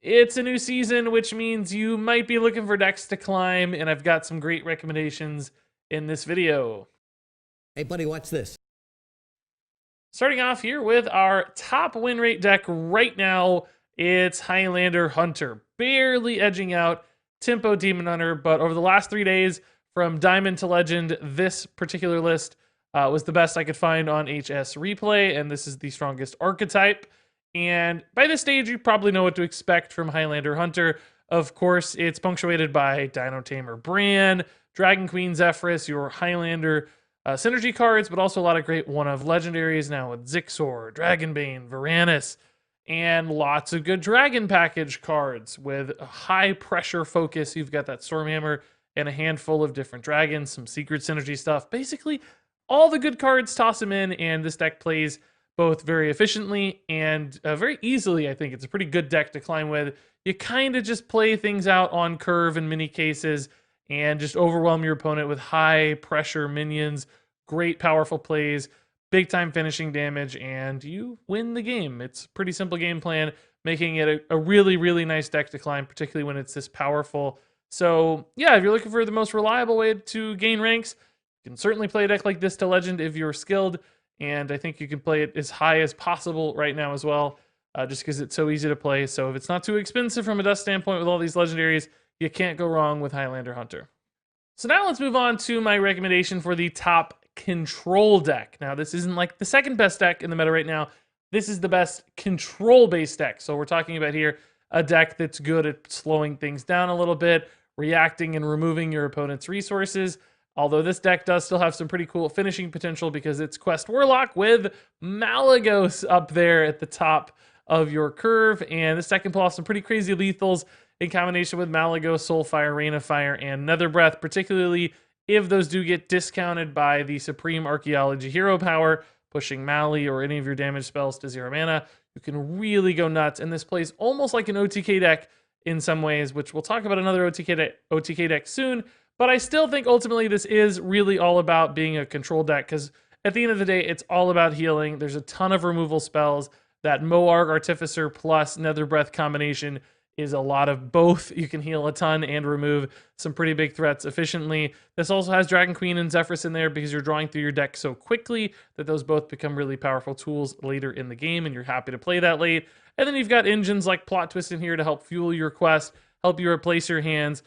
It's a new season, which means you might be looking for decks to climb, and I've got some great recommendations in this video. Hey, buddy, watch this. Starting off here with our top win rate deck right now, it's Highlander Hunter, barely edging out Tempo Demon Hunter, but over the last 3 days, from Diamond to Legend, this particular list was the best I could find on HS Replay, and this is the strongest archetype. And by this stage, you probably know what to expect from Highlander Hunter. Of course, it's punctuated by Dino Tamer Bran, Dragon Queen Zephrys, your Highlander synergy cards, but also a lot of great one-of legendaries now with Zixor, Dragonbane, Varanus, and lots of good Dragon Package cards with a high pressure focus. You've got that Stormhammer and a handful of different dragons, some secret synergy stuff. Basically, all the good cards, toss them in, and this deck plays both very efficiently and very easily. I think it's a pretty good deck to climb with. You kind of just play things out on curve in many cases and just overwhelm your opponent with high pressure minions, great powerful plays, big time finishing damage, and you win the game. It's a pretty simple game plan, making it a really, really nice deck to climb, particularly when it's this powerful. So yeah, if you're looking for the most reliable way to gain ranks, you can certainly play a deck like this to Legend if you're skilled, and I think you can play it as high as possible right now as well, just because it's so easy to play. So if it's not too expensive from a dust standpoint with all these legendaries, you can't go wrong with Highlander Hunter. So now let's move on to my recommendation for the top control deck. Now, this isn't like the second best deck in the meta right now. This is the best control-based deck. So we're talking about here a deck that's good at slowing things down a little bit, reacting and removing your opponent's resources. Although this deck does still have some pretty cool finishing potential because it's Quest Warlock with Malygos up there at the top of your curve. And this deck can pull off some pretty crazy lethals in combination with Malygos, Soulfire, Rain of Fire, and Nether Breath, particularly if those do get discounted by the Supreme Archaeology hero power, pushing Mali or any of your damage spells to 0 mana. You can really go nuts, and this plays almost like an OTK deck in some ways, which we'll talk about another OTK deck soon. But I still think ultimately this is really all about being a control deck, because at the end of the day, it's all about healing. There's a ton of removal spells. That Moarg Artificer plus Nether Breath combination is a lot of both. You can heal a ton and remove some pretty big threats efficiently. This also has Dragon Queen and Zephrys in there because you're drawing through your deck so quickly that those both become really powerful tools later in the game, and you're happy to play that late. And then you've got engines like Plot Twist in here to help fuel your quest, help you replace your hands.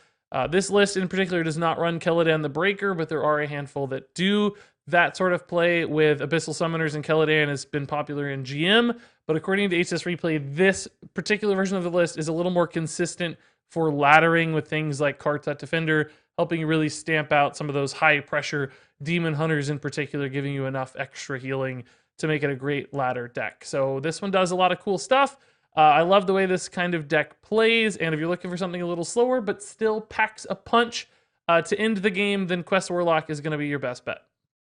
This list in particular does not run Celadan the Breaker, but there are a handful that do. That sort of play with Abyssal Summoners and Celadan has been popular in GM, but according to HS Replay, this particular version of the list is a little more consistent for laddering with things like Kartat Defender, helping you really stamp out some of those high pressure Demon Hunters in particular, giving you enough extra healing to make it a great ladder deck. So this one does a lot of cool stuff. I love the way this kind of deck plays, and if you're looking for something a little slower but still packs a punch to end the game, then Quest Warlock is going to be your best bet.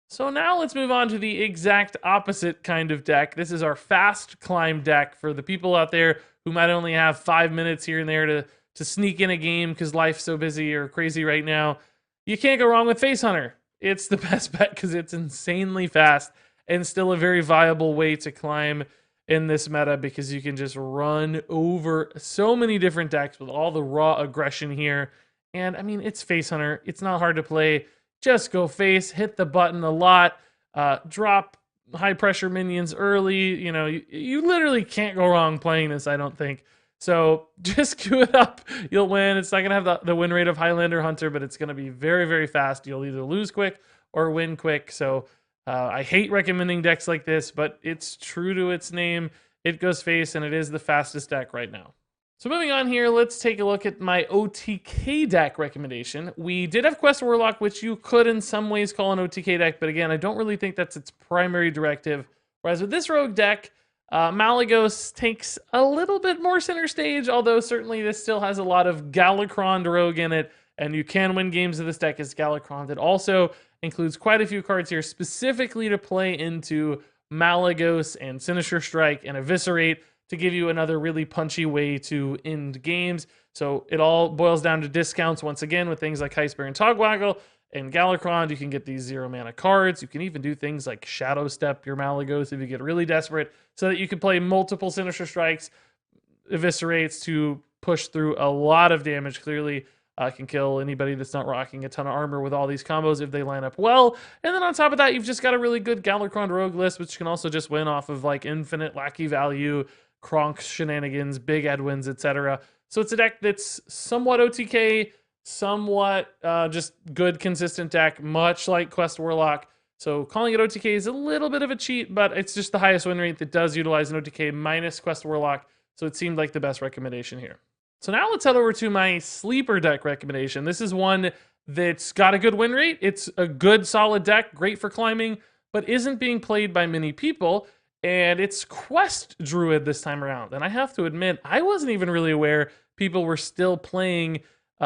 So now let's move on to the exact opposite kind of deck. This is our fast climb deck for the people out there who might only have 5 minutes here and there to sneak in a game because life's so busy or crazy right now. You can't go wrong with Face Hunter. It's the best bet because it's insanely fast and still a very viable way to climb in this meta because you can just run over so many different decks with all the raw aggression here. And I mean, it's Face Hunter. It's not hard to play. Just go face, hit the button a lot, drop high pressure minions early. You know, you literally can't go wrong playing this, I don't think. So just queue it up. You'll win. It's not going to have the win rate of Highlander Hunter, but it's going to be very, very fast. You'll either lose quick or win quick. So I hate recommending decks like this, but it's true to its name. It goes face, and it is the fastest deck right now. So moving on here, let's take a look at my OTK deck recommendation. We did have Quest Warlock, which you could in some ways call an OTK deck, but again, I don't really think that's its primary directive. Whereas with this rogue deck, Malygos takes a little bit more center stage, although certainly this still has a lot of Galakrond rogue in it, and you can win games of this deck as Galakrond. It also includes quite a few cards here specifically to play into Malygos and Sinister Strike and Eviscerate, to give you another really punchy way to end games. So it all boils down to discounts once again with things like Heistbear and Togwaggle and Galakrond. You can get these 0 mana cards. You can even do things like Shadow Step your Malygos if you get really desperate, so that you can play multiple Sinister Strikes, eviscerates to push through a lot of damage. Clearly, can kill anybody that's not rocking a ton of armor with all these combos if they line up well. And then on top of that, you've just got a really good Galakron rogue list, which can also just win off of like infinite lackey value, Kronk shenanigans, big Edwins, etc. So it's a deck that's somewhat OTK, somewhat just good, consistent deck, much like Quest Warlock. So calling it OTK is a little bit of a cheat, but it's just the highest win rate that does utilize an OTK minus Quest Warlock. So it seemed like the best recommendation here. So now let's head over to my sleeper deck recommendation. This is one that's got a good win rate. It's a good solid deck, great for climbing, but isn't being played by many people. And it's Quest Druid this time around. And I have to admit, I wasn't even really aware people were still playing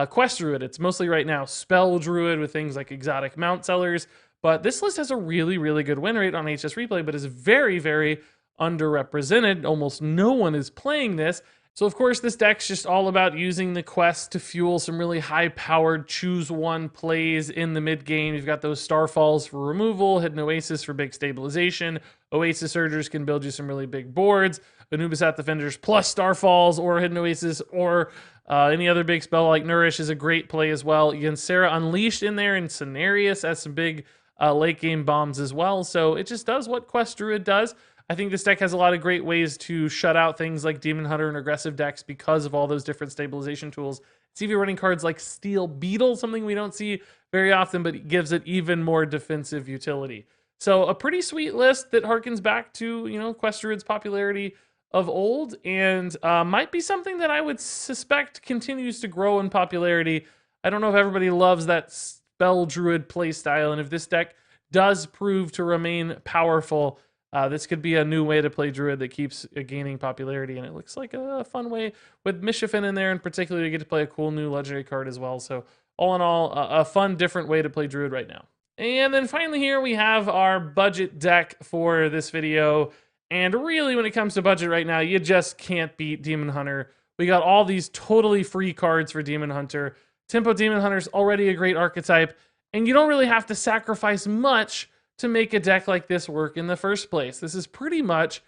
Quest Druid. It's mostly right now Spell Druid with things like exotic mount sellers. But this list has a really, really good win rate on HS Replay, but is very, very underrepresented. Almost no one is playing this. So of course, this deck's just all about using the quest to fuel some really high-powered choose one plays in the mid game. You've got those Starfalls for removal, Hidden Oasis for big stabilization. Oasis Surgers can build you some really big boards. Anubisat Defenders plus Starfalls or Hidden Oasis or any other big spell like Nourish is a great play as well. You can Sarah Unleashed in there, and Cenarius has some big late game bombs as well. So it just does what Quest Druid does. I think this deck has a lot of great ways to shut out things like Demon Hunter and aggressive decks because of all those different stabilization tools. See if you're running cards like Steel Beetle, something we don't see very often, but it gives it even more defensive utility. So a pretty sweet list that harkens back to, Quest Druid's popularity of old, and might be something that I would suspect continues to grow in popularity. I don't know if everybody loves that Spell Druid playstyle, and if this deck does prove to remain powerful, this could be a new way to play Druid that keeps gaining popularity, and it looks like a fun way with Mishafin in there, and particularly you get to play a cool new legendary card as well. So all in all, a fun, different way to play Druid right now. And then finally here we have our budget deck for this video. And really, when it comes to budget right now, you just can't beat Demon Hunter. We got all these totally free cards for Demon Hunter. Tempo Demon Hunter is already a great archetype, and you don't really have to sacrifice much to make a deck like this work in the first place. This is pretty much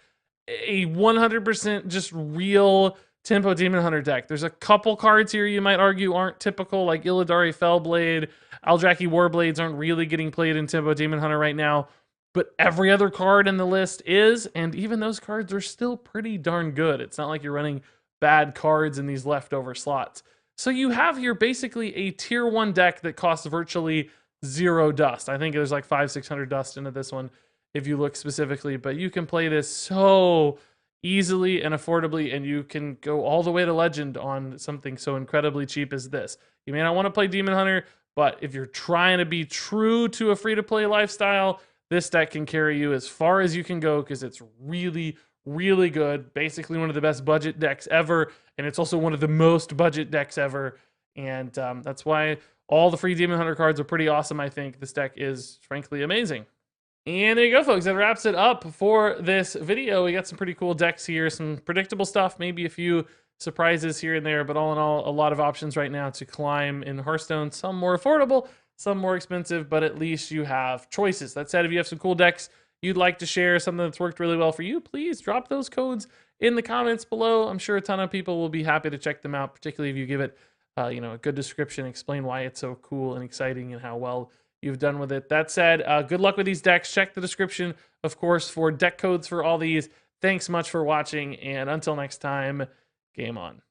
a 100% just real Tempo Demon Hunter deck. There's a couple cards here you might argue aren't typical, like Illidari Fellblade, Aldraki Warblades aren't really getting played in Tempo Demon Hunter right now, but every other card in the list is, and even those cards are still pretty darn good. It's not like you're running bad cards in these leftover slots. So you have here basically a tier 1 deck that costs virtually 0 dust. I think there's like 500-600 dust into this one if you look specifically, but you can play this so easily and affordably, and you can go all the way to legend on something so incredibly cheap as this. You may not want to play Demon Hunter, but if you're trying to be true to a free-to-play lifestyle, this deck can carry you as far as you can go because it's really, really good. Basically one of the best budget decks ever, and it's also one of the most budget decks ever, and that's why all the free Demon Hunter cards are pretty awesome, I think. This deck is, frankly, amazing. And there you go, folks. That wraps it up for this video. We got some pretty cool decks here, some predictable stuff, maybe a few surprises here and there, but all in all, a lot of options right now to climb in Hearthstone. Some more affordable, some more expensive, but at least you have choices. That said, if you have some cool decks you'd like to share, something that's worked really well for you, please drop those codes in the comments below. I'm sure a ton of people will be happy to check them out, particularly if you give it a good description, explain why it's so cool and exciting and how well you've done with it. That said, good luck with these decks. Check the description, of course, for deck codes for all these. Thanks much for watching, and until next time, game on.